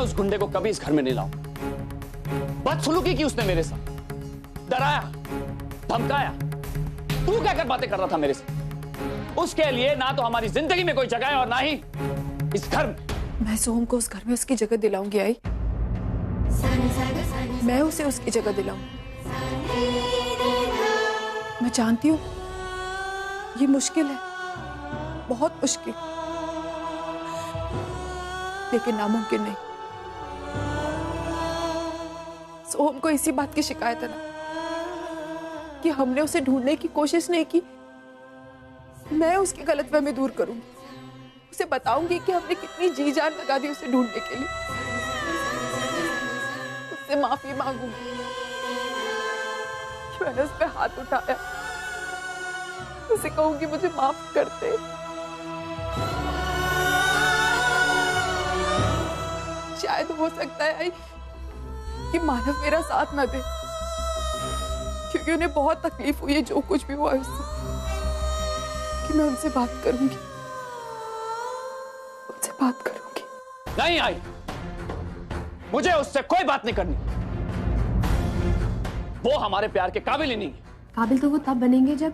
उस गुंडे को कभी इस घर में नहीं लाऊं। बदसलूकी की उसने मेरे साथ, डराया, धमकाया। तू क्या कर बातें कर रहा था मेरे से? उसके लिए ना तो हमारी जिंदगी में कोई जगह है और ना ही इस घर में। मैं सोहम को उस घर में उसकी जगह दिलाऊंगी। आई, मैं उसे उसकी जगह दिलाऊंगी। मैं जानती हूँ ये मुश्किल है, बहुत मुश्किल, लेकिन नामुमकिन नहीं। सोहम को इसी बात की शिकायत है ना कि हमने उसे ढूंढने की कोशिश नहीं की। मैं उसकी गलतफहमी दूर करूंगी, उसे बताऊंगी कि हमने कितनी जी जान लगा दी उसे ढूंढने के लिए। उससे माफी मांगूंगी कि मैंने उस पर हाथ उठाया। उसे कहूंगी मुझे माफ कर दे। शायद हो सकता है कि मानव मेरा साथ ना दे, क्योंकि उन्हें बहुत तकलीफ हुई है जो कुछ भी हुआ है उससे। कि मैं उनसे बात करूंगी, उनसे बात करूंगी। नहीं आई, मुझे उससे कोई बात नहीं करनी। वो हमारे प्यार के काबिल ही नहीं है। काबिल तो वो तब बनेंगे जब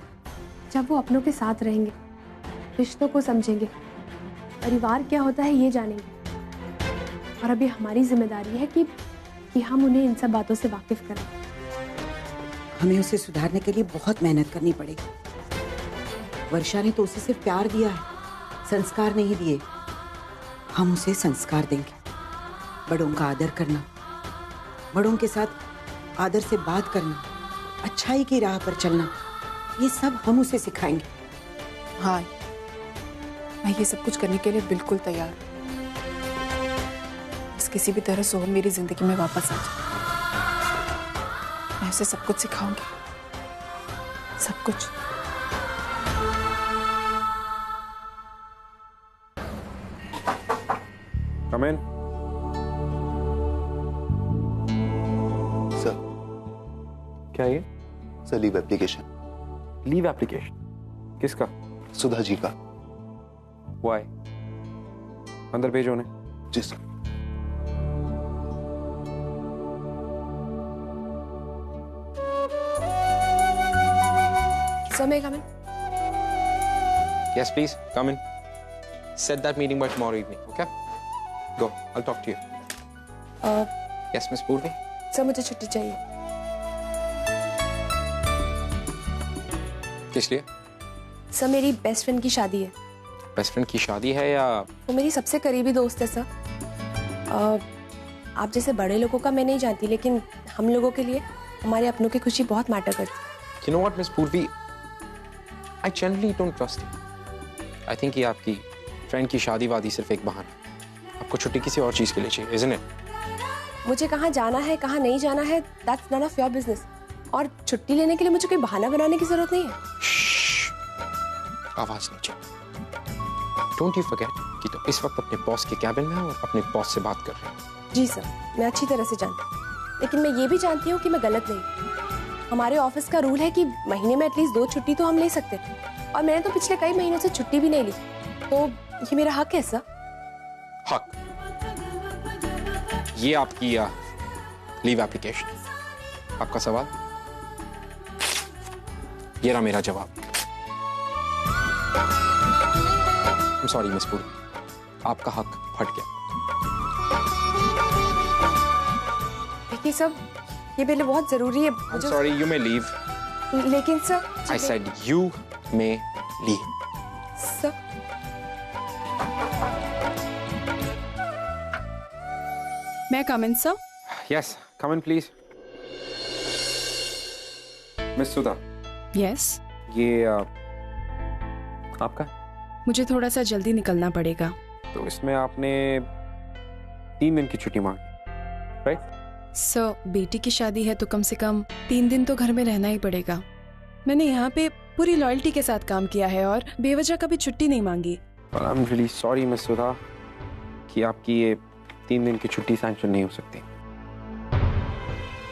वो अपनों के साथ रहेंगे, रिश्तों को समझेंगे, परिवार क्या होता है ये जानेंगे। और अभी हमारी जिम्मेदारी है कि हम उन्हें इन सब बातों से वाकिफ करें। हमें उसे सुधारने के लिए बहुत मेहनत करनी पड़ेगी। वर्षा ने तो उसे सिर्फ प्यार दिया है, संस्कार नहीं दिए। हम उसे संस्कार देंगे। बड़ों का आदर करना, बड़ों के साथ आदर से बात करना, अच्छाई की राह पर चलना, ये सब हम उसे सिखाएंगे। हाँ, मैं ये सब कुछ करने के लिए बिल्कुल तैयार हूँ। बस किसी भी तरह सोहम मेरी जिंदगी में वापस आ जाए। मैं उसे सब कुछ सिखाऊंगी, सब कुछ। Come in. सर। क्या ये? Sir, leave application. Leave application? किसका? सुधा जी का। Why? अंदर भेजो उन्हें। जी sir. Sir, may I come in? Yes, please. Come in. Set that meeting by tomorrow evening, okay? Go. I'll talk to you. Yes, Miss Purvi. Sir, मुझे छुट्टी चाहिए। किस लिए? सर, मेरी बेस्ट फ्रेंड की शादी है। बेस्ट फ्रेंड की शादी है या? वो मेरी सबसे करीबी दोस्त है सर। आप जैसे बड़े लोगों का मैं नहीं जानती, लेकिन हम लोगों के लिए हमारे अपनों की खुशी बहुत मैटर करती है। You know what, Miss Purvi? I generally don't trust you. I think ये आपकी फ्रेंड की शादी वादी सिर्फ एक बहाना है। आपको छुट्टी किसी और चीज के लिए चाहिए, isn't it? मुझे कहाँ जाना है, कहाँ नहीं जाना है, that's none of your business. और छुट्टी लेने के लिए मुझे कोई बहाना बनाने की जरूरत नहीं है। श्श्श, आवाज नीचे। Don't you forget कि तुम इस वक्त अपने बॉस के कैबिन में हो और अपने बॉस से बात कर रहे हो। जी सर, मैं अच्छी तरह से जानती हूँ, लेकिन मैं ये भी जानती हूँ कि मैं गलत नहीं। हमारे ऑफिस का रूल है कि महीने में एटलीस्ट 2 छुट्टी तो हम ले सकते हैं, और मैंने तो पिछले कई महीनों से छुट्टी भी नहीं ली। तो ये मेरा हक है सर। हक? ये आपकी लीव एप्लीकेशन, आपका सवाल, ये रहा मेरा जवाब। I'm sorry मिस पुरी, आपका हक फट गया। देखिए सर, ये मेरे लिए बहुत जरूरी है। I'm sorry, you may leave. लेकिन sir, I said you may leave. Sir, मैं come in sir? Yes, come in please. Miss Sudha. Yes. ये आपका? मुझे थोड़ा सा जल्दी निकलना पड़ेगा। तो इसमें आपने 3 दिन की छुट्टी मांगी, राइट? सर, बेटी की शादी है तो कम से कम 3 दिन तो घर में रहना ही पड़ेगा। मैंने यहाँ पे पूरी लॉयल्टी के साथ काम किया है और बेवजह कभी छुट्टी नहीं मांगी। Well, I'm really sorry miss Sudha कि आपकी ये 3 दिन की छुट्टी सैंक्शन नहीं हो सकती।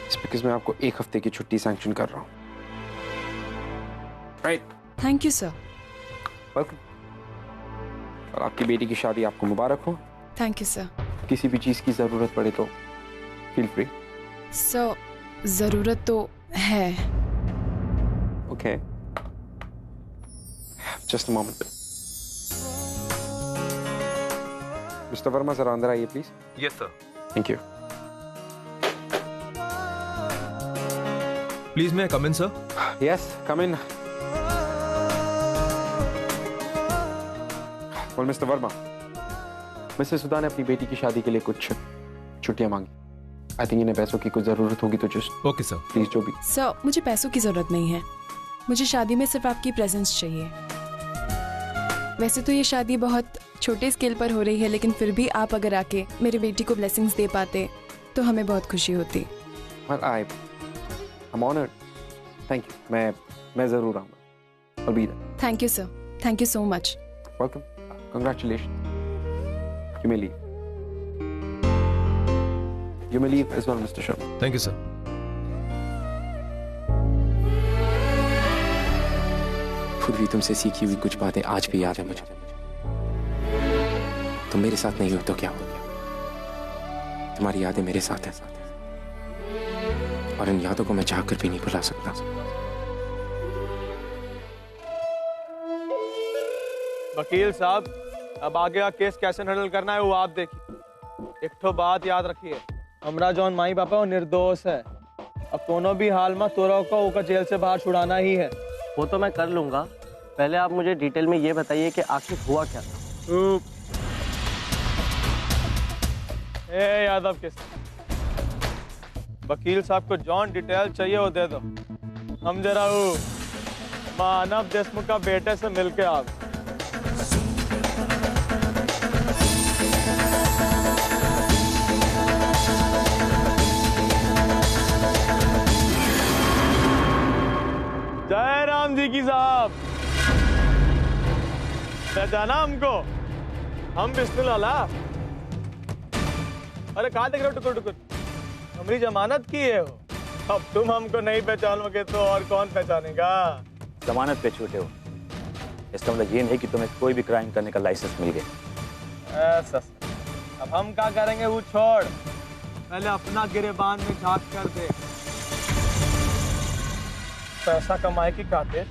इस बिकॉज़ मैं आपको 1 हफ्ते की छुट्टी सैंक्शन कर रहा हूँ, right? Thank you sir. Welcome. और आपकी बेटी की शादी आपको मुबारक हो। Thank you sir. किसी भी चीज़ की ज़रूरत पड़े तो फील फ्री। सर, ज़रूरत तो है। Okay, just a moment. Mister Verma, जरा अंदर आइए please. Yes sir. Thank you. Please मैं come in sir? Yes, come in. Well mister Verma, Mrs सुधा ने अपनी बेटी की शादी के लिए कुछ छुट्टियां मांगी। आई थिंक इन्हें पैसों की कुछ जरूरत होगी, तो जस्ट ओके सर। प्लीज जो भी। सर, मुझे पैसों की ज़रूरत नहीं है, मुझे शादी में सिर्फ आपकी प्रेजेंस चाहिए। वैसे तो ये शादी बहुत छोटे स्केल पर हो रही है, लेकिन फिर भी आप अगर आके मेरी बेटी को ब्लेसिंग्स दे पाते तो हमें बहुत खुशी होती। Well, I'm honored. Thank you. मैं जरूर आऊंगा। I'll be there. Thank you sir, thank you so much. Welcome. Congratulations. You may leave. You may leave as well, Mr. Sharma. Thank you sir. पूर्वी, तुमसे सीखी हुई कुछ बातें आज भी याद है मुझे। तुम मेरे साथ नहीं हो तो क्या हो गया? तुम्हारी यादें मेरे साथ हैं, और इन यादों को मैं चाहकर भी नहीं भुला सकता। वकील साहब, अब आगे का केस कैसे हैंडल करना है वो आप देखिए। एक तो बात याद रखिए, हमरा जौन माई बापा वो निर्दोष है। अब दोनों भी हाल में तोरा को ओका जेल से बाहर छुड़ाना ही है। वो तो मैं कर लूंगा, पहले आप मुझे डिटेल में ये बताइए कि आखिर हुआ क्या था। यादव किस वकील साहब को जॉन डिटेल चाहिए वो दे दो। हम जरा वो मानव देशमुख का बेटे से मिलके आ। जय राम जी की साहब, पहचाना हमको? हम बिस्मिल वाला। अरे कहाँ देख रहे हो टुकुर टुकुर? हमारी जमानत की है हो। अब तुम हमको नहीं पहचानोगे तो और कौन पहचानेगा? जमानत पे छूटे हो, इसका मतलब ये नहीं कि तुम्हें कोई भी क्राइम करने का लाइसेंस मिल गया। ऐसा अब हम क्या करेंगे वो छोड़, पहले अपना गिरेबान में झांक कर दे। पैसा कमाए की खातिर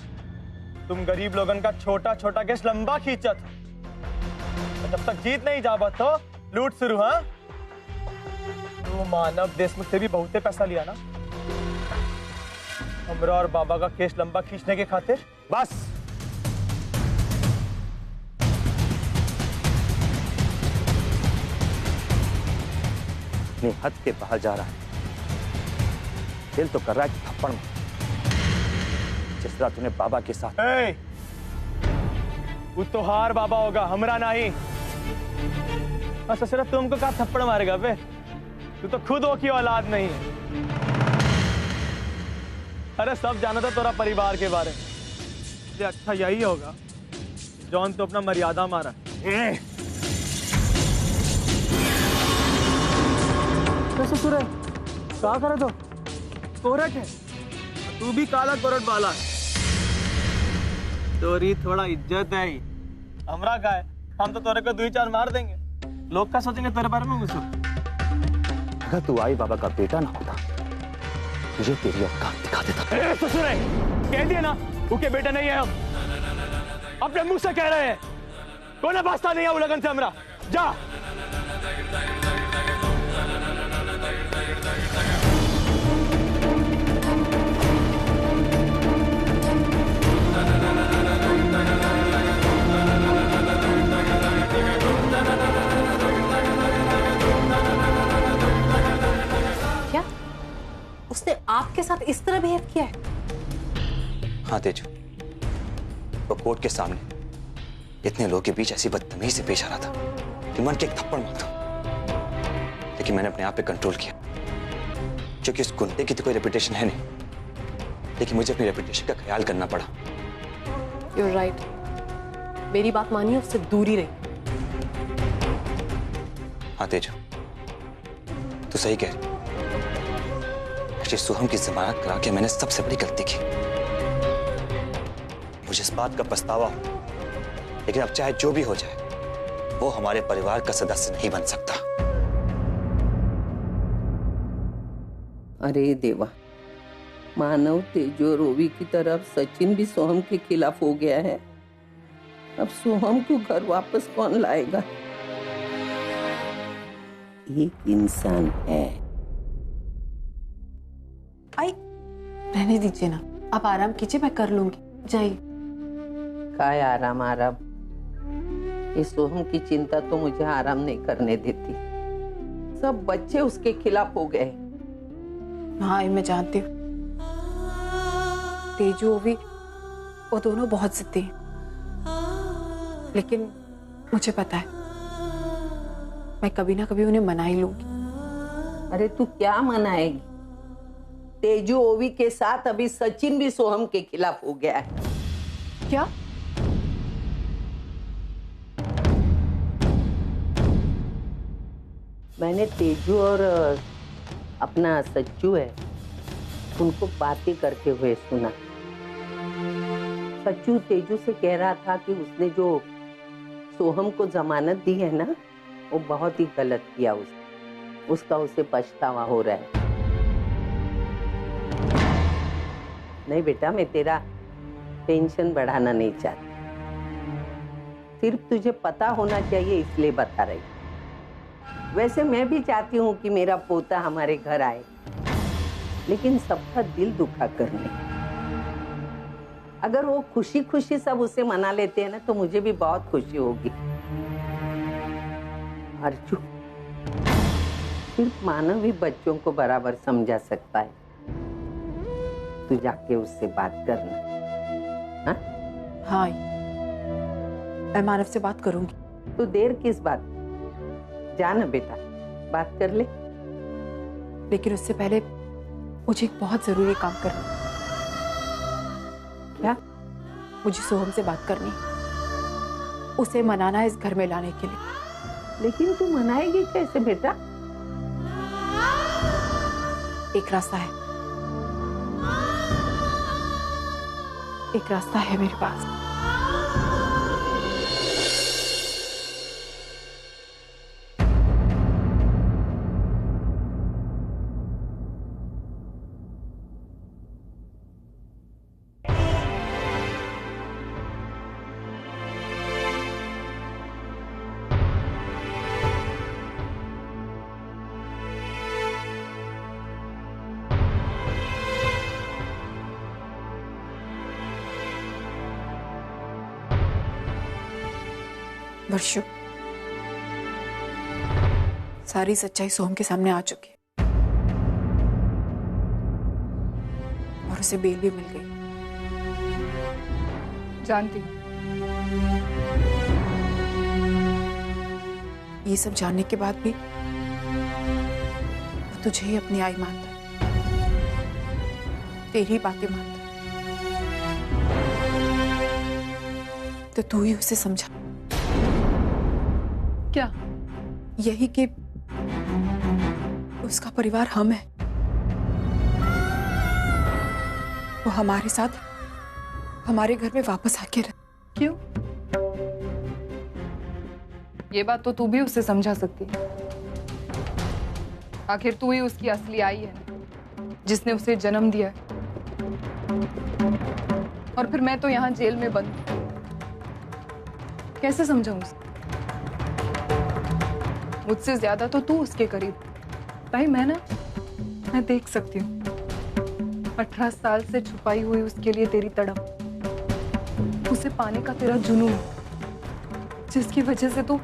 तुम गरीब लोगन का छोटा छोटा केस लंबा खींचा था। जब तक जीत नहीं जाबा तो लूट शुरू। हाँ, तो मानव देशमुख से भी बहुते पैसा लिया ना हमरा और बाबा का केस लंबा खींचने के खातिर। बस अपनी हद के बाहर जा रहा है। दिल तो कर रहा है कि थप्पड़ मार, जिस तरह तूने बाबा के साथ। वो तो हार बाबा होगा, हमरा नहीं। ससुरा तुमको क्या थप्पड़ मारेगा बे? तू तो खुद हो की औलाद नहीं है। अरे सब जाना था तेरा परिवार के बारे में, इसलिए अच्छा यही होगा जॉन तो अपना मर्यादा मारा। ससुर क्या करे तो कोरट है, तू भी काला कोरट वाला है। तोरी थोड़ा इज्जत है ही, हमरा का है। हम तो तोरे को 2-4 मार देंगे, लोग क्या सोचेंगे तेरे बारे में? मुझे अगर तू आई बाबा का बेटा ना होता, तुझे तेरी औकात दिखा देता। ससुर कह दिया ना, उसके बेटा नहीं है। हम अपने मुंह से कह रहे हैं, कोई वास्ता नहीं है वो लगन से हमरा। जा उसने आपके साथ इस तरह बिहेव किया है? हाँ तेजू, वो कोर्ट के सामने इतने लोगों के बीच ऐसी बदतमीजी से पेश आ रहा था कि मन के एक थप्पड़ मारता। लेकिन मैंने अपने आप पे कंट्रोल किया, क्योंकि उस गुंडे की तो कोई रेपुटेशन है नहीं। लेकिन मुझे अपनी रेपुटेशन का ख्याल करना पड़ा। You're right. मेरी बात मानिए, उससे दूरी रही। हाँ तेजू, तू सही कह रही। सुहम की जमानत करा के मैंने सबसे बड़ी गलती की। मुझे इस बात का पछतावा हो, लेकिन अब चाहे जो भी हो जाए, वो हमारे परिवार का सदस्य नहीं बन सकता। अरे देवा, मानव तेजो और ओवी की तरफ सचिन भी सोहम के खिलाफ हो गया है। अब सोहम को घर वापस कौन लाएगा? एक इंसान है। आई रहने दीजिए ना, आप आराम कीजिए, मैं कर लूंगी, जाइए। काय आराम आराम, ये सोहम की चिंता तो मुझे आराम नहीं करने देती। सब बच्चे उसके खिलाफ हो गए। हाँ मैं जानती हूँ, तेजू ओवी वो दोनों बहुत जिद्दी हैं, लेकिन मुझे पता है मैं कभी ना कभी उन्हें मना ही लूंगी। अरे तू क्या मनाएगी? तेजू ओवी के साथ अभी सचिन भी सोहम के खिलाफ हो गया है। क्या? मैंने तेजू और अपना सच्चू है उनको बातें करते हुए सुना। सच्चू तेजू से कह रहा था कि उसने जो सोहम को जमानत दी है ना, वो बहुत ही गलत किया। उसका उसे पछतावा हो रहा है। नहीं बेटा, मैं तेरा टेंशन बढ़ाना नहीं चाहती, सिर्फ तुझे पता होना चाहिए इसलिए बता रही। वैसे मैं भी चाहती हूँ कि मेरा पोता हमारे घर आए, लेकिन सबका दिल दुखा करने। अगर वो खुशी खुशी सब उसे मना लेते हैं ना, तो मुझे भी बहुत खुशी होगी। अर्जु, सिर्फ मानव ही बच्चों को बराबर समझा सकता है। तू जाके उससे बात करना। हाँ? हाँ, मैं मानव से बात करूंगी। तू देर किस बात? जा ना बेटा, बात कर ले। लेकिन उससे पहले मुझे एक बहुत जरूरी काम करना। क्या? मुझे सोहम से बात करनी, उसे मनाना है इस घर में लाने के लिए। लेकिन तू मनाएगी कैसे बेटा? एक रास्ता है, एक रास्ता है मेरे पास। वर्षु, सारी सच्चाई सोहम के सामने आ चुकी है और उसे बेल भी मिल गई। जानती हूँ। ये सब जानने के बाद भी वो तुझे ही अपनी आई मानता है, तेरी बातें मानता है। तो तू ही उसे समझा। क्या? यही कि उसका परिवार हम है, वो हमारे साथ हमारे घर में वापस आके रहे। क्यों? ये बात तो तू भी उसे समझा सकती है। आखिर तू ही उसकी असली आई है, जिसने उसे जन्म दिया है। और फिर मैं तो यहाँ जेल में बंद हूं। कैसे समझाऊं उसे? मुझसे ज्यादा तो तू उसके करीब। भाई मैं देख सकती हूँ 18 साल से छुपाई हुई उसके लिए तेरी तड़प, उसे पाने का तेरा जुनून, जिसकी वजह से तू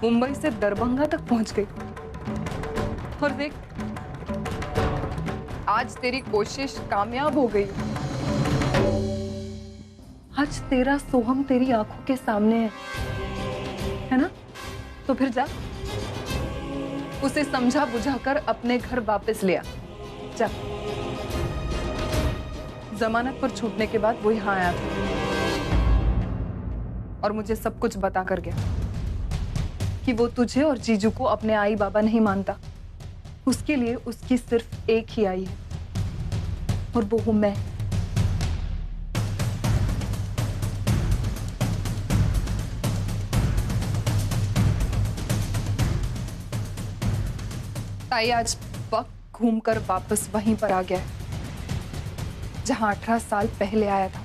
मुंबई से दरभंगा तक पहुंच गई। और देख, आज तेरी कोशिश कामयाब हो गई। आज तेरा सोहम तेरी आंखों के सामने है ना? तो फिर जा, उसे समझा बुझाकर अपने घर वापस ले आ। जा। जमानत पर छूटने के बाद वो यहाँ आया था और मुझे सब कुछ बता कर गया कि वो तुझे और जीजू को अपने आई बाबा नहीं मानता। उसके लिए उसकी सिर्फ एक ही आई है और वो हूं मैं। ताई, आज वक्त घूमकर वापस वहीं पर आ गया है जहां 18 साल पहले आया था।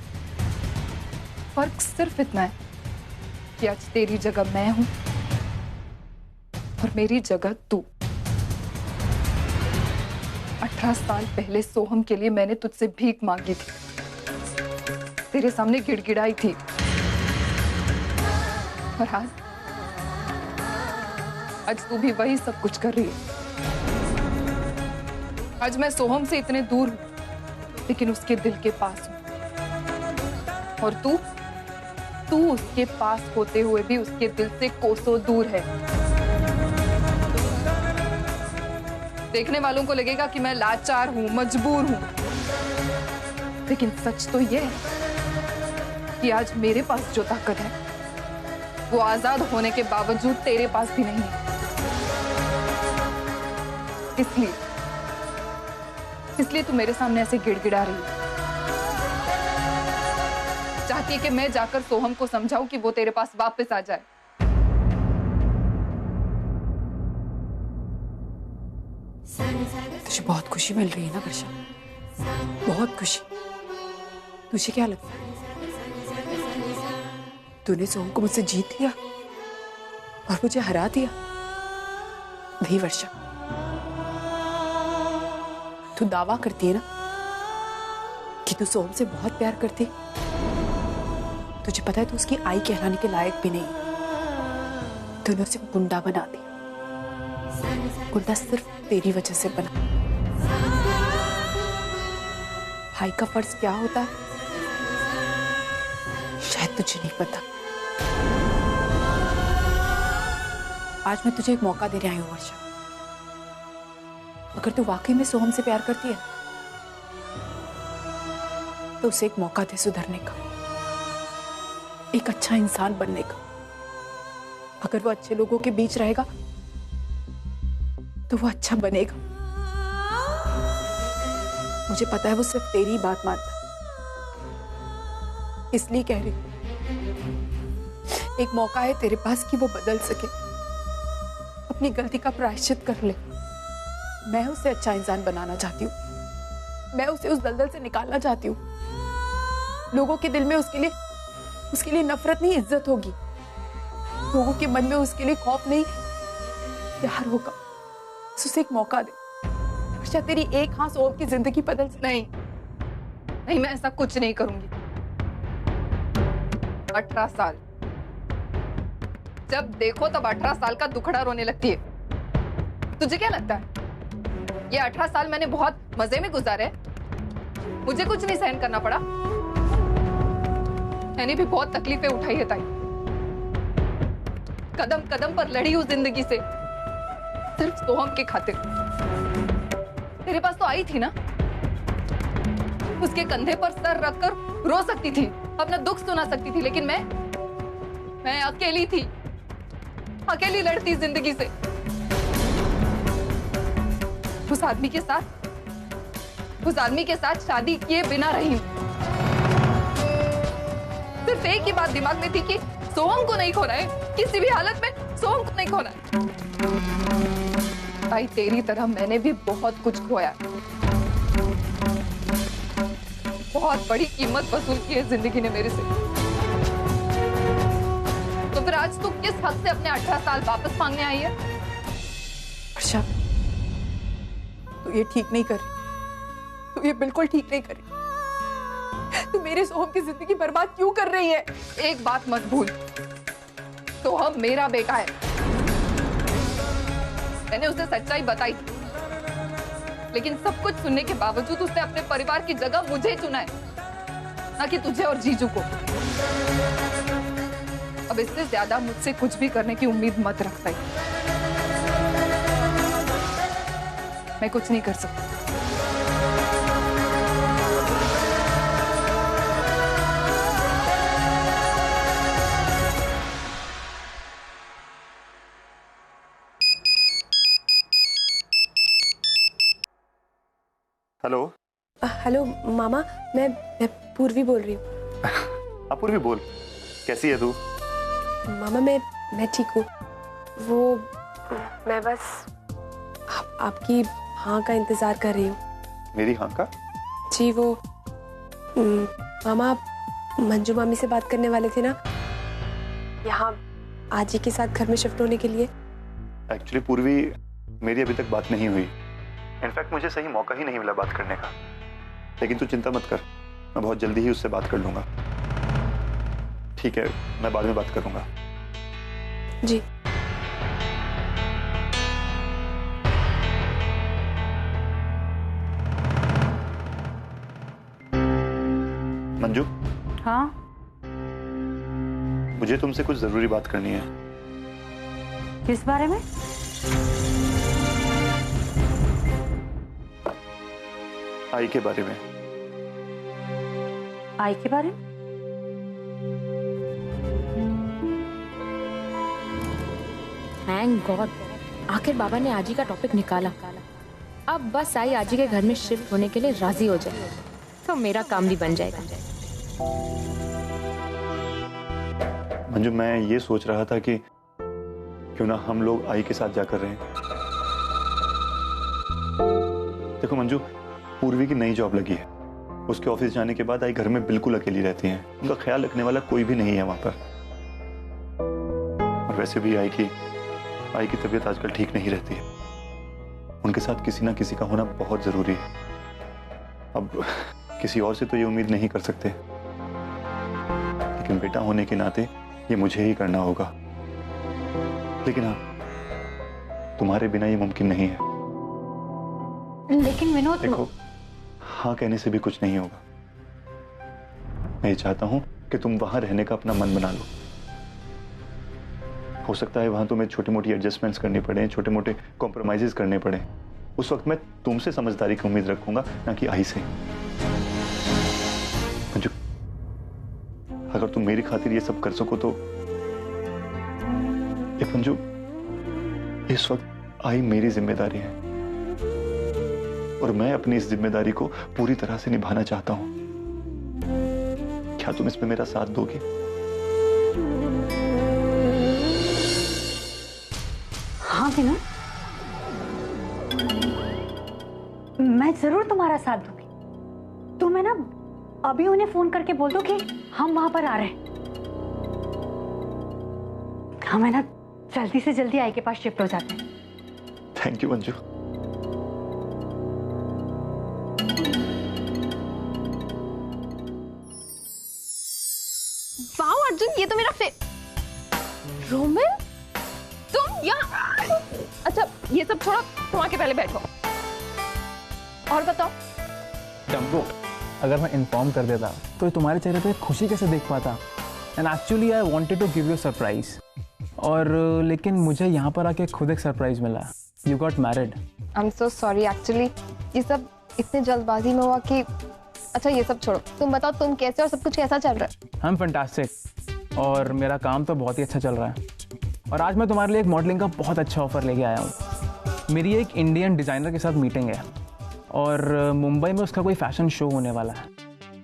फर्क सिर्फ इतना है कि आज तेरी जगह मैं हूं और मेरी जगह तू। 18 साल पहले सोहम के लिए मैंने तुझसे भीख मांगी थी, तेरे सामने गिड़गिड़ाई थी, और आज तू भी वही सब कुछ कर रही है। आज मैं सोहम से इतने दूर हूं, लेकिन उसके दिल के पास हूं, और तू उसके पास होते हुए भी उसके दिल से कोसों दूर है। देखने वालों को लगेगा कि मैं लाचार हूं, मजबूर हूं, लेकिन सच तो ये है कि आज मेरे पास जो ताकत है वो आजाद होने के बावजूद तेरे पास भी नहीं है। इसलिए तू मेरे सामने ऐसे गिड़गिड़ा रही है, चाहती है कि मैं जाकर सोहम को समझाऊं कि वो तेरे पास वापस आ जाए। तुझे बहुत खुशी मिल रही है ना वर्षा? बहुत खुशी। तुझे क्या लगता है तूने सोहम को मुझसे जीत लिया और मुझे हरा दिया? नहीं वर्षा, तू दावा करती है ना कि तू सोहम से बहुत प्यार करती। तुझे पता है तू उसकी आई कहलाने के लायक भी नहीं। तूने उसे गुंडा बना दिया। गुंडा सिर्फ तेरी वजह से बना। भाई का फर्ज क्या होता है शायद तुझे नहीं पता। आज मैं तुझे एक मौका देने आई हूं वर्षा। अगर तू वाकई में सोहम से प्यार करती है तो उसे एक मौका दे सुधरने का, एक अच्छा इंसान बनने का। अगर वो अच्छे लोगों के बीच रहेगा तो वो अच्छा बनेगा। मुझे पता है वो सिर्फ तेरी बात मानता, इसलिए कह रही हूं एक मौका है तेरे पास कि वो बदल सके, अपनी गलती का प्रायश्चित कर ले। मैं उसे अच्छा इंसान बनाना चाहती हूँ। मैं उसे उस दलदल से निकालना चाहती हूँ। लोगों के दिल में उसके लिए नफरत नहीं, इज्जत होगी। लोगों के मन में उसके लिए खौफ नहीं, प्यार होगा। उसे एक मौका दे। शायद तेरी एक हाँ सोहम की जिंदगी बदल। नहीं, मैं ऐसा कुछ नहीं करूंगी। 18 साल, जब देखो तब 18 साल का दुखड़ा रोने लगती है। तुझे क्या लगता है ये 18 साल मैंने बहुत मजे में गुजारे? मुझे कुछ नहीं सहन करना पड़ा। मैंने भी बहुत तकलीफें उठाई है ताई। कदम कदम पर लड़ी हूं जिंदगी से, सिर्फ सोहम के खातिर। तेरे पास तो आई थी ना, उसके कंधे पर सर रखकर रो सकती थी, अपना दुख सुना सकती थी, लेकिन मैं अकेली थी, अकेली लड़ती जिंदगी से। उस आदमी के साथ शादी किए बिना रही हूं। सिर्फ एक ही बात दिमाग में थी कि सोहम को नहीं खोना है, किसी भी हालत में सोहम को नहीं खोना है। भाई तेरी तरह मैंने भी बहुत कुछ खोया, बहुत बड़ी कीमत वसूल की है जिंदगी ने मेरे से। तो फिर आज तू किस हद से अपने 18 साल वापस मांगने आई है? वर्षा, तू ये ठीक नहीं कर रही। तू ये बिल्कुल ठीक नहीं कर रही। तू मेरे सोहम की जिंदगी बर्बाद क्यों कर रही है? एक बात मत भूल, सोहम मेरा बेटा है। मैंने उसे सच्चाई बताई थी, लेकिन सब कुछ सुनने के बावजूद उसने अपने परिवार की जगह मुझे चुना है, ना कि तुझे और जीजू को। अब इससे ज्यादा मुझसे कुछ भी करने की उम्मीद मत रख पाई। मैं कुछ नहीं कर सकती। हेलो। हेलो मामा, मैं पूर्वी बोल रही हूँ। अपूर्वी बोल, कैसी है तू? मामा मैं ठीक हूँ। वो मैं बस आपकी हाँ का इंतजार कर रही हूँ। मेरी हाँ का? जी वो मामा आप मंजू मामी से बात करने वाले थे ना, यहाँ आजी के साथ घर में शिफ्ट होने के लिए। एक्चुअली पूर्वी, मेरी अभी तक बात नहीं हुई। इनफैक्ट मुझे सही मौका ही नहीं मिला बात करने का। लेकिन तू चिंता मत कर, मैं बहुत जल्दी ही उससे बात कर लूंगा। ठीक है, मैं बाद में बात करूंगा। जी। मंजू। हाँ? मुझे तुमसे कुछ जरूरी बात करनी है। किस बारे में? आई के बारे में। आई के बारे में? थैंक गॉड, आखिर बाबा ने आजी का टॉपिक निकाला। अब बस आई आजी के घर में शिफ्ट होने के लिए राजी हो जाए तो मेरा काम भी बन जाएगा। मंजू, मैं ये सोच रहा था कि क्यों ना हम लोग आई के साथ जाकर रहे। देखो मंजू, पूर्वी की नई जॉब लगी है। उसके ऑफिस जाने के बाद आई घर में बिल्कुल अकेली रहती हैं। उनका ख्याल रखने वाला कोई भी नहीं है वहां पर। और वैसे भी आई की तबीयत आजकल ठीक नहीं रहती है। उनके साथ किसी ना किसी का होना बहुत जरूरी है। अब किसी और से तो ये उम्मीद नहीं कर सकते, लेकिन बेटा होने के नाते ये मुझे ही करना होगा। लेकिन हाँ, तुम्हारे बिना ये मुमकिन नहीं है। लेकिन विनोद, देखो, हाँ कहने से भी कुछ नहीं होगा। मैं ये चाहता हूं कि तुम वहां रहने का अपना मन बना लो। हो सकता है वहां तुम्हें छोटी मोटी एडजस्टमेंट्स करनी पड़े, छोटे मोटे कॉम्प्रोमाइजेस करने पड़े। उस वक्त मैं तुमसे समझदारी की उम्मीद रखूंगा, ना कि आई से। मंजू, अगर तुम मेरी खातिर ये सब कर सको तो। मंजू, इस वक्त आई मेरी जिम्मेदारी है और मैं अपनी इस जिम्मेदारी को पूरी तरह से निभाना चाहता हूं। क्या तुम इसमें मेरा साथ दोगे? हाँ विनोद, मैं जरूर तुम्हारा साथ दूंगी। तुम्हें ना अभी उन्हें फोन करके बोल दो कि हम वहां पर आ रहे हैं। हमें ना जल्दी से जल्दी आई के पास शिफ्ट हो जाते हैं। Thank you Manju. Wow Arjun, ये तो मेरा रोमिल, तुम यहाँ। अच्छा ये सब छोड़ो, तुम आके पहले बैठो और बताओ। डम्बो, अगर मैं इन्फॉर्म कर देता तो तुम्हारे चेहरे पे खुशी कैसे देख पाता। And actually I wanted to give you surprise, और लेकिन मुझे यहाँ पर आके खुद एक सरप्राइज मिला। You got married. I am so sorry, actually ये सब इतने जल्दबाजी में हुआ कि। अच्छा ये सब छोड़ो, तुम बताओ तुम कैसे और सब कुछ कैसा चल रहा है? हम फैंटास्टिक, और मेरा काम तो बहुत ही अच्छा चल रहा है। और आज मैं तुम्हारे लिए एक मॉडलिंग का बहुत अच्छा ऑफर लेके आया हूँ। मेरी एक इंडियन डिज़ाइनर के साथ मीटिंग है और मुंबई में उसका कोई फैशन शो होने वाला है।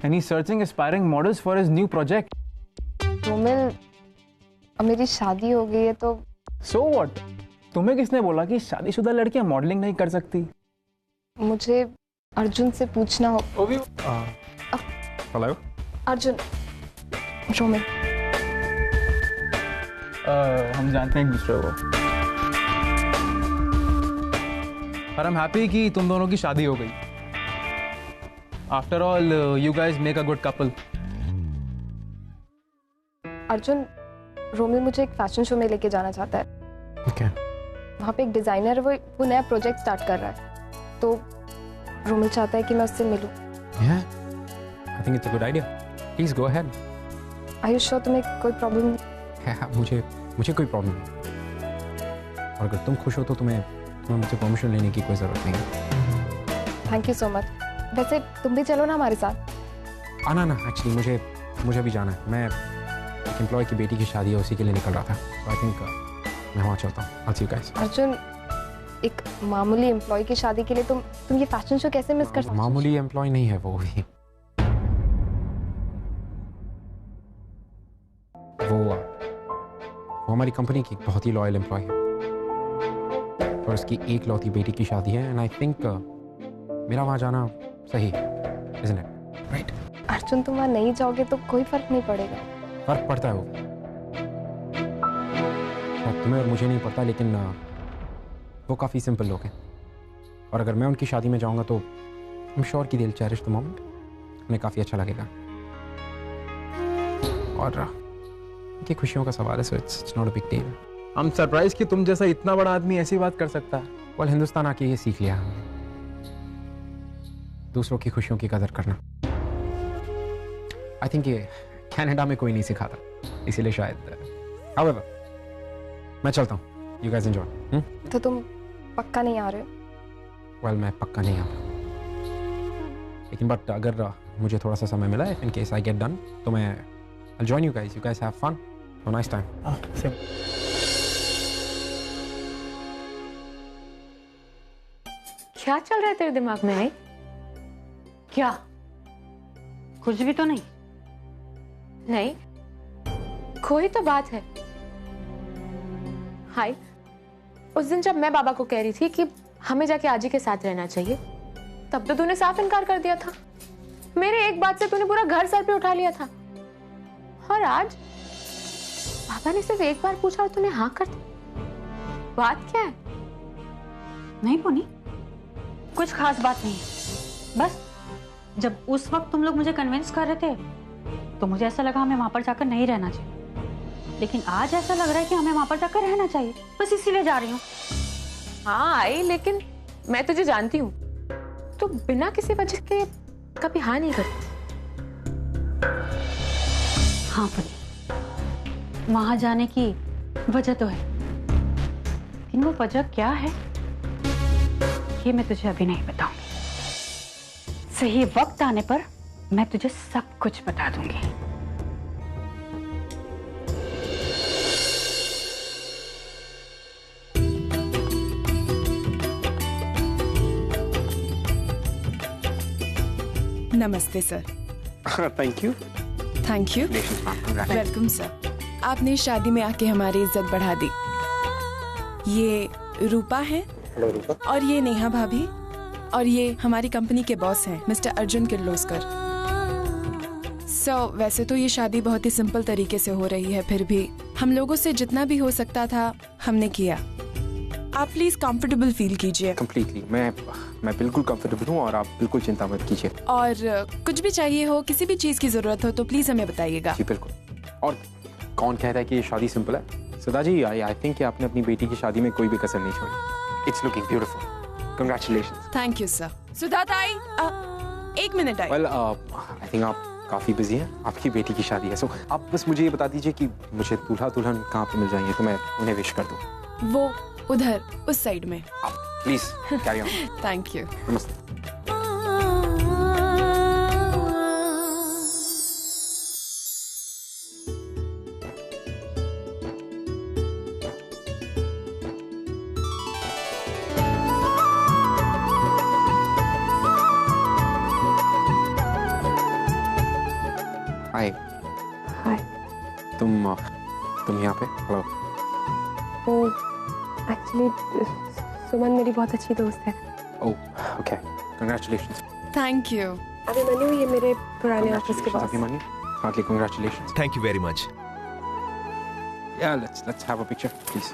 And he searching aspiring models for his new project. Romil, अब मेरी शादी हो गई है तो। So what? तुम्हें किसने बोला कि शादीशुदा लड़कियां मॉडलिंग नहीं कर सकती? मुझे अर्जुन से पूछना हो। हेलो अर्जुन, रोमिल। हम जानते हैं एक दूसरे को, और I'm happy कि तुम दोनों की शादी हो गई। After all you guys make a good couple. Arjun, Romil मुझे एक फैशन शो में लेके जाना चाहता है। Okay. वहाँ पे एक डिजाइनर वो नया प्रोजेक्ट स्टार्ट कर रहा है, तो रोमिल चाहता है कि मैं उससे मिलूं। Yeah, I think it's a good idea. Please go ahead. Are you sure तुम्हें कोई प्रॉब्लम नहीं? मुझे कोई प्रॉब्लम नहीं। और अगर तुम खुश हो तो तुम्हें मुझसे परमिशन लेने की कोई जरूरत नहीं है। Thank you so much. वैसे तुम भी चलो ना हमारे साथ। ना एक्चुअली मुझे भी जाना है। मैं एक एम्प्लॉय की बेटी की शादी है, उसी के लिए निकल रहा था। आई थिंक मैं वहाँ चलता हूँ। I'll see you guys. Arjun, एक मामूली एम्प्लॉय की शादी के लिए तुम ये फैशन शो कैसे मिस कर सकते हो? मामूली एम्प्लॉय नहीं है वो भी। वो हमारी कंपनी की बहुत ही लॉयल एम्प्लॉय है, और उसकी एक लौती बेटी की शादी है, एंड आई थिंक मेरा वहाँ जाना सही है, isn't it? Right? अर्जुन, तुम वहाँ नहीं जाओगे तो कोई फर्क नहीं पड़ेगा। फर्क पड़ता है वो, तुम्हें और मुझे नहीं पड़ता, लेकिन वो काफ़ी सिंपल लोग हैं, और अगर मैं उनकी शादी में जाऊंगा तो आई एम श्योर कि they'll cherish the moment, उन्हें काफ़ी अच्छा लगेगा। और उनकी खुशियों का सवाल है, so it's not a big deal। हम सरप्राइज कि तुम जैसा इतना बड़ा आदमी ऐसी बात कर सकता है। well, हिंदुस्तान आके ये सीख लिया हमने, दूसरों की खुशियों की कदर करना। आई थिंक ये कनाडा में कोई नहीं सिखाता, इसीलिए शायद। However, मैं चलता हूँ, you guys enjoy। तो तुम पक्का नहीं आ रहे हो? well, मैं पक्का नहीं आता, लेकिन बट अगर मुझे थोड़ा सा समय मिला, in case I get done, तो मैं I'll join you guys। You guys have fun, have a nice time। same। क्या चल रहा है तेरे दिमाग में? आई क्या? कुछ भी तो नहीं। नहीं, कोई तो बात है। हाय, उस दिन जब मैं बाबा को कह रही थी कि हमें जाके आजी के साथ रहना चाहिए, तब तो तूने साफ इनकार कर दिया था। मेरे एक बात से तूने पूरा घर सर पे उठा लिया था, और आज बाबा ने सिर्फ एक बार पूछा और तूने हाँ कर दी। बात क्या है? नहीं पुनी, कुछ खास बात नहीं है। बस जब उस वक्त तुम लोग मुझे कन्विंस कर रहे थे तो मुझे ऐसा लगा हमें वहां पर जाकर नहीं रहना चाहिए, लेकिन आज ऐसा लग रहा है कि हमें वहां पर जाकर रहना चाहिए, बस इसीलिए जा रही हूँ। हाँ आई, लेकिन मैं तुझे जानती हूँ, तो बिना किसी वजह के कभी हाँ नहीं करती। हाँ पुनी, वहां जाने की वजह तो है, लेकिन वो वजह क्या है ये मैं तुझे अभी नहीं बताऊंगी। सही वक्त आने पर मैं तुझे सब कुछ बता दूंगी। नमस्ते sir. Thank you. Thank you. Welcome sir. आपने शादी में आके हमारी इज्जत बढ़ा दी। ये रूपा है, और ये नेहा भाभी, और ये हमारी कंपनी के बॉस हैं मिस्टर अर्जुन किर्लोस्कर। वैसे तो ये शादी बहुत ही सिंपल तरीके से हो रही है, फिर भी हम लोगों से जितना भी हो सकता था हमने किया। आप प्लीज कंफर्टेबल फील कीजिए। कंप्लीटली, मैं बिल्कुल कंफर्टेबल हूँ, और आप बिल्कुल चिंता मत कीजिए। और कुछ भी चाहिए हो, किसी भी चीज की जरूरत हो तो प्लीज हमें बताइएगा। जी बिल्कुल। और कौन कहता है कि ये शादी सिंपल है? सुधा जी, आई थिंक कि आपने अपनी बेटी की शादी में कोई भी कसर नहीं छोड़ी। It's looking beautiful. Congratulations. Thank you sir. Sudha ताई, एक मिनट आई। वेल, आई थिंक आप काफी बिजी हैं, आपकी बेटी की शादी है, सो आप बस मुझे ये बता दीजिए कि मुझे दूल्हा दुल्हन कहाँ पे मिल जाएंगे, तो मैं उन्हें विश कर दूँ। वो उधर उस साइड में। Please carry on. Thank you. नमस्ते। हाय। हाय। तुम यहाँ पे? हेलो। वो एक्चुअली सुमन मेरी बहुत अच्छी दोस्त है। Oh, okay. Congratulations. Thank you. Abhimanyu, ये मेरे पुराने ऑफिस के boss. Abhimanyu, heartily congratulations. Thank you very much. Yeah, let's have a picture, please.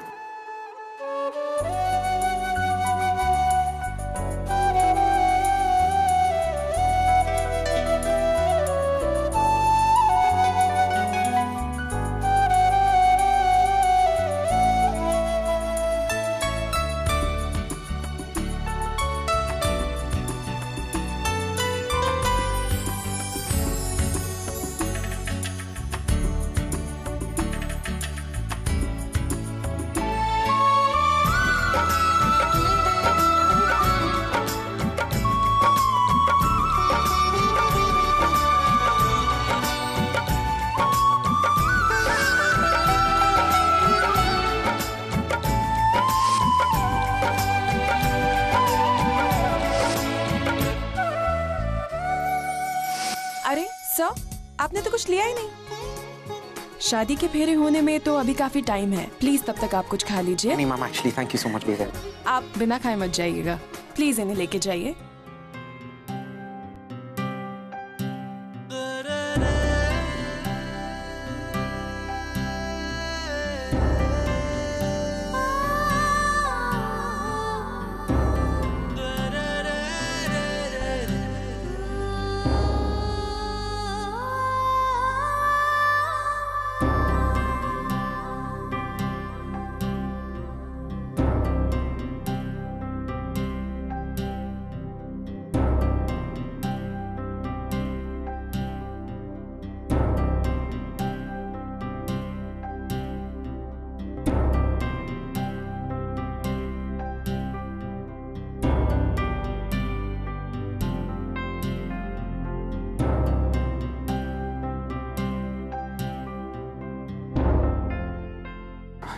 आपने तो कुछ लिया ही नहीं। शादी के फेरे होने में तो अभी काफी टाइम है, प्लीज तब तक आप कुछ खा लीजिए। नहीं ma'am, actually thank you so much बेटा। आप बिना खाए मत जाइएगा, प्लीज इन्हें लेके जाइए।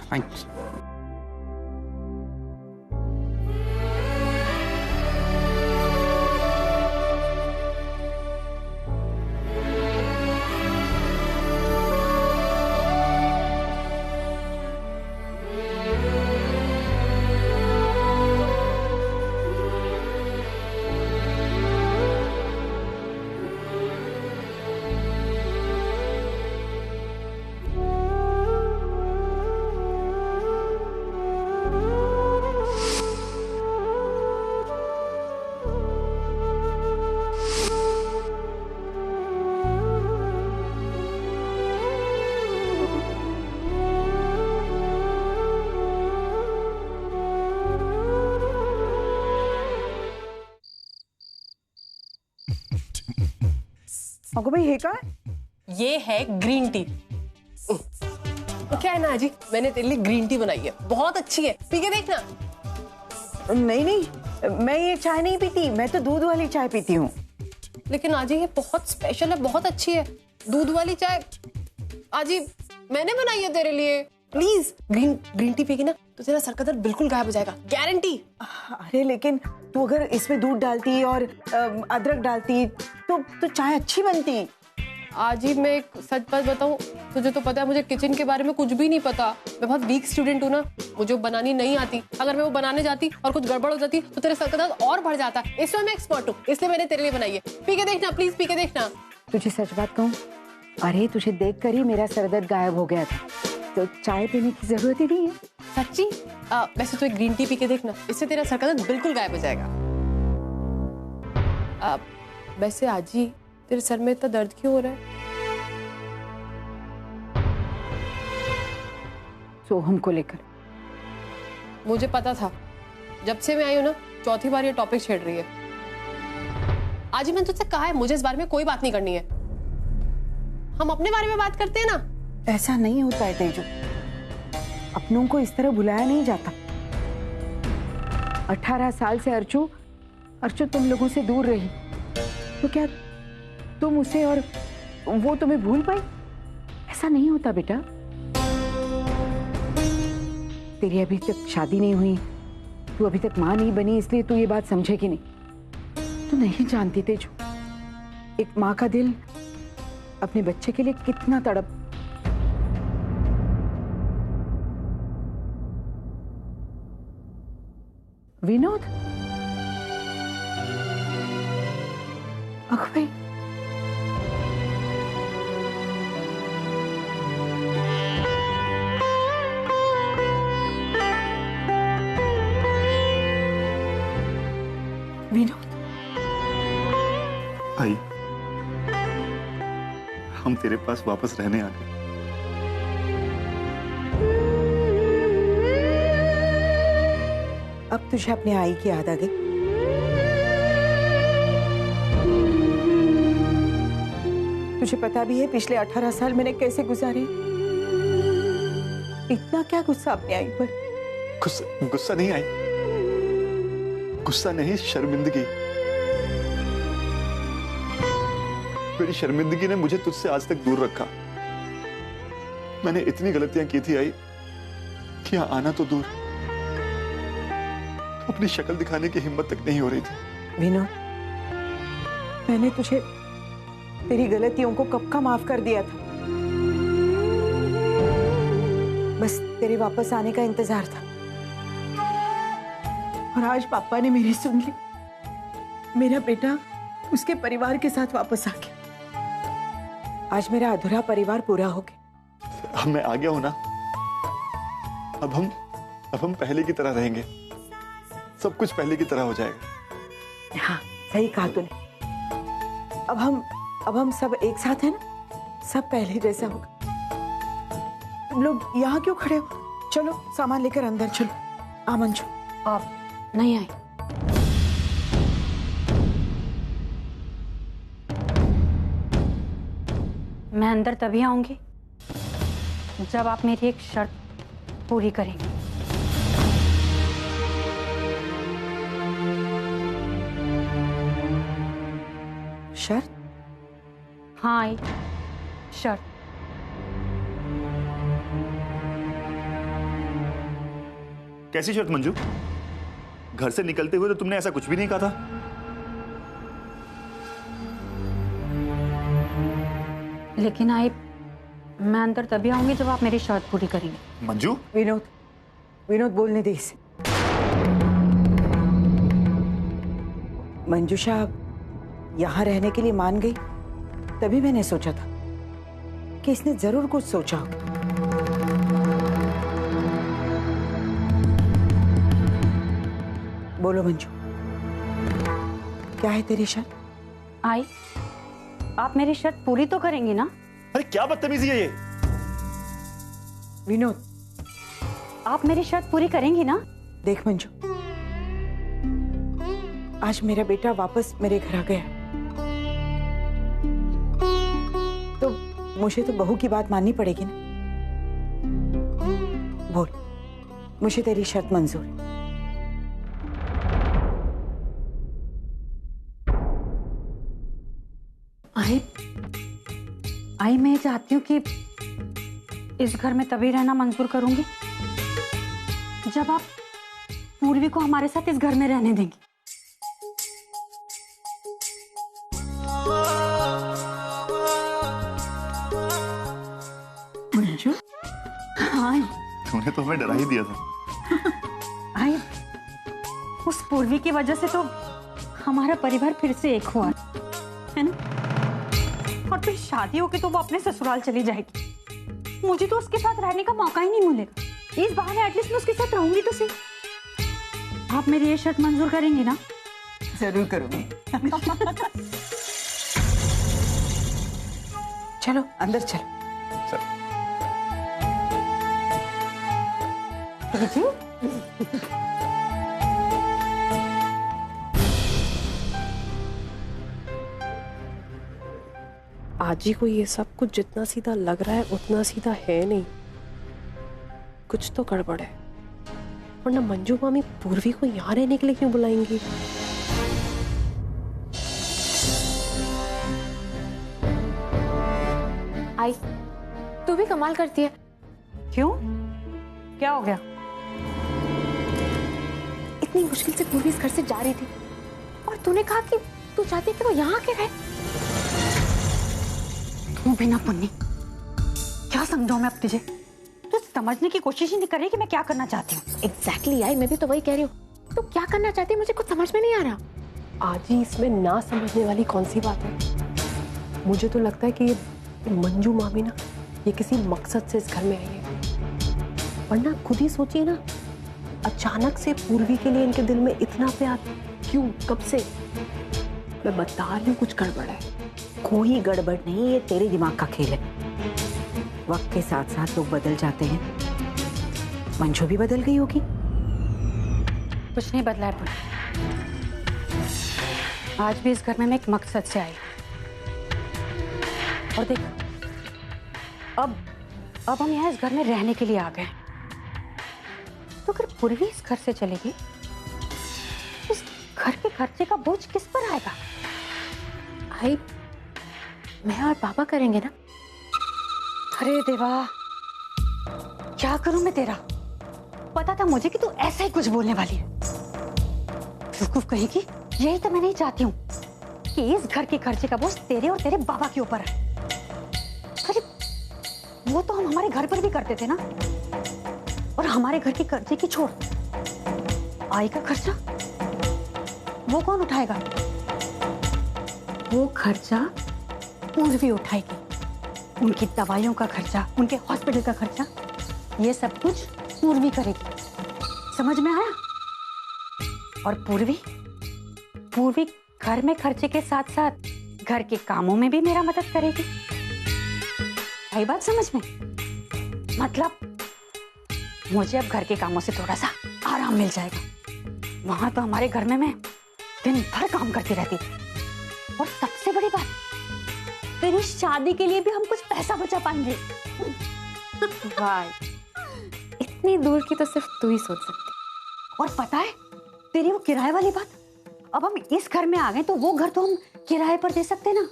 Thanks. अगो भाई ये क्या है? ये है ग्रीन टी। तो क्या है ना आजी, मैंने तेरे लिए ग्रीन टी बनाई है, बहुत अच्छी है, पी के देखना। नहीं नहीं, मैं ये चाय नहीं पीती, मैं तो दूध वाली चाय पीती हूँ। लेकिन आजी ये बहुत स्पेशल है, बहुत अच्छी है दूध वाली चाय। आजी मैंने बनाई है तेरे लिए, प्लीज ग्रीन टी पिएगी ना तो तेरा सर का दर्द बिल्कुल गायब हो जाएगा, गारंटी। अरे लेकिन तू अगर इसमें दूध डालती और अदरक डालती तो चाय अच्छी बनती। आजी मैं एक सच बात बताऊं, तुझे तो पता है मुझे किचन के बारे में कुछ भी नहीं पता, मैं बहुत वीक स्टूडेंट हूँ ना, मुझे बनानी नहीं आती। अगर मैं वो बनाने जाती और कुछ गड़बड़ हो जाती तो तेरे सर का दर्द और बढ़ जाता। इसमें मैं एक्सपर्ट हूँ, इसलिए मैंने तेरे लिए बनाई है, पी के देखना प्लीज, पी के देखना। तुझे सच बात कहूँ, अरे तुझे देख कर ही मेरा सर दर्द गायब हो गया था, तो चाय पीने की जरूरत ही नहीं है। सच्ची? वैसे तो एक ग्रीन टी पी के देखना, इससे तेरा सर का दर्द बिल्कुल गायब हो जाएगा। वैसे आजी तेरे सर में इतना दर्द क्यों हो रहा है? सोहम को लेकर। मुझे पता था, जब से मैं आई हूँ ना चौथी बार ये टॉपिक छेड़ रही है। आजी मैंने तुझसे कहा है मुझे इस बारे में कोई बात नहीं करनी है, हम अपने बारे में बात करते हैं ना। ऐसा नहीं होता है तेजू, अपनों को इस तरह बुलाया नहीं जाता। 18 साल से अर्चू तुम लोगों से दूर रही, तो क्या तुम उसे और वो तुम्हें भूल पाई? ऐसा नहीं होता बेटा। तेरी अभी तक शादी नहीं हुई, तू अभी तक मां नहीं बनी, इसलिए तू ये बात समझेगी नहीं। तू नहीं जानती तेजू, एक माँ का दिल अपने बच्चे के लिए कितना तड़प। विनोद, अखबाई विनोद, भाई हम तेरे पास वापस रहने आ गए। अब तुझे अपने आई की याद आ गई? तुझे पता भी है पिछले 18 साल मैंने कैसे गुजारे? इतना क्या गुस्सा अपने आई पर? गुस्सा नहीं आई, गुस्सा नहीं, शर्मिंदगी। मेरी शर्मिंदगी ने मुझे तुझसे आज तक दूर रखा। मैंने इतनी गलतियां की थी आई कि यहाँ आना तो दूर, अपनी शक्ल दिखाने की हिम्मत तक नहीं हो रही थी। विनोद, मैंने तुझे तेरी गलतियों को कब का माफ कर दिया था, बस तेरे वापस आने का इंतजार था। और आज पापा ने मेरी सुन ली। मेरा बेटा उसके परिवार के साथ वापस आ गया। आज मेरा अधूरा परिवार पूरा हो गया। अब मैं आ गया हूं ना, अब हम पहले की तरह रहेंगे, सब कुछ पहले की तरह हो जाएगा। हाँ, सही कहा तूने। अब हम सब एक साथ हैं ना, सब पहले जैसा होगा। तुम लोग यहाँ क्यों खड़े हो? चलो सामान लेकर अंदर चलो। आ मंजू। आप नहीं आए। मैं अंदर तभी आऊंगी जब आप मेरी एक शर्त पूरी करेंगे। शर्त? हाँ आई शर्त। कैसी शर्त मंजू? घर से निकलते हुए तो तुमने ऐसा कुछ भी नहीं कहा था। लेकिन आई मैं अंदर तभी आऊंगी जब आप मेरी शर्त पूरी करेंगे। मंजू। विनोद बोलने दे इसे। मंजूषा यहाँ रहने के लिए मान गई, तभी मैंने सोचा था कि इसने जरूर कुछ सोचा हो। बोलो मंजू, क्या है तेरी शर्त? आई आप मेरी शर्त पूरी तो करेंगी ना? अरे क्या बदतमीजी है ये? विनोद, आप मेरी शर्त पूरी करेंगी ना? देख मंजू, आज मेरा बेटा वापस मेरे घर आ गया, तो मुझे तो बहू की बात माननी पड़ेगी ना। बोल, मुझे तेरी शर्त मंजूर है। आई मैं चाहती हूँ कि इस घर में तभी रहना मंजूर करूंगी जब आप पूर्वी को हमारे साथ इस घर में रहने देंगी। मंजू? हाँ, तूने तो हमें डरा ही दिया था। आई उस पूर्वी की वजह से तो हमारा परिवार फिर से एक हुआ है ना, और फिर शादी होके तो वो अपने ससुराल चली जाएगी। मुझे तो उसके साथ रहने का मौका ही नहीं मिलेगा। इस बहाने एटलीस्ट मैं उसके साथ रहूंगी तो सही। आप मेरी ये शर्त मंजूर करेंगी ना? जरूर करूंगी। चलो अंदर चलो। आजी को ये सब कुछ जितना सीधा लग रहा है उतना सीधा है नहीं, कुछ तो गड़बड़ है। वरना मंजू मामी पूर्वी को यहाँ रहने के लिए क्यों बुलाएंगी? आई तू भी कमाल करती है। क्यों? क्या हो गया? इतनी मुश्किल से पूर्वी इस घर से जा रही थी और तूने कहा कि तू चाहती है कि वो यहाँ आके रहे। तू बिना पुन्नी क्या समझाऊं मैं अब तुझे? तू समझने की कोशिश ही नहीं कर रही कि मैं क्या करना चाहती हूँ। एग्जैक्टली आई, मैं भी तो वही कह रही हूँ। तू क्या करना चाहती है मुझे कुछ समझ में नहीं आ रहा। आजी इसमें ना समझने वाली कौन सी बात है? मुझे तो लगता है कि ये मंजू मामी ना ये किसी मकसद से इस घर में आई है। वरना खुद ही सोचिए ना, अचानक से पूर्वी के लिए इनके दिल में इतना प्यार क्यों, कब से? मैं बता रही हूँ कुछ गड़बड़ है। कोई गड़बड़ नहीं, ये तेरे दिमाग का खेल है। वक्त के साथ साथ लोग बदल जाते हैं। मंजू भी बदल गई होगी। कुछ नहीं बदला है पुन्नी। आज भी इस घर में मैं एक मकसद से आई और देख अब हम यहाँ इस घर में रहने के लिए आ गए। तो अगर पूर्वी इस घर से चलेगी, इस घर के खर्चे का बोझ किस पर आएगा? आई मैं और पापा करेंगे ना। अरे देवा, क्या करूं मैं तेरा? पता था मुझे कि तू ऐसा ही कुछ बोलने वाली है। बेवकूफ कहेगी। यही तो मैं नहीं चाहती हूँ कि इस घर के खर्चे का बोझ तेरे और तेरे बाबा के ऊपर है। अरे वो तो हम हमारे घर पर भी करते थे ना। और हमारे घर के कर्जे की छोड़, आई का खर्चा वो कौन उठाएगा? वो खर्चा पूर्वी उठाएगी। उनकी दवाइयों का खर्चा, उनके हॉस्पिटल का खर्चा, ये सब कुछ पूर्वी करेगी। समझ में आया? और पूर्वी घर में खर्चे के साथ साथ घर के कामों में भी मेरा मदद करेगी। आई बात समझ में? मतलब मुझे अब घर के कामों से थोड़ा सा आराम मिल जाएगा। वहां तो हमारे घर में मैं दिन भर काम करती रहती थी। और सबसे बड़ी बात, तेरी शादी के लिए भी हम कुछ पैसा बचा पाएंगे। वाह, इतनी दूर की तो सिर्फ तू ही सोच सकती। और पता है तेरी वो किराए वाली बात, अब हम इस घर में आ गए तो वो घर तो हम किराए पर दे सकते ना।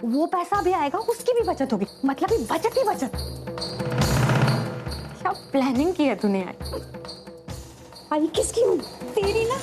वो पैसा भी आएगा, उसकी भी बचत होगी। मतलब ही बचत। क्या प्लानिंग की है तूने यार? आई किसकी हूँ? तेरी ना।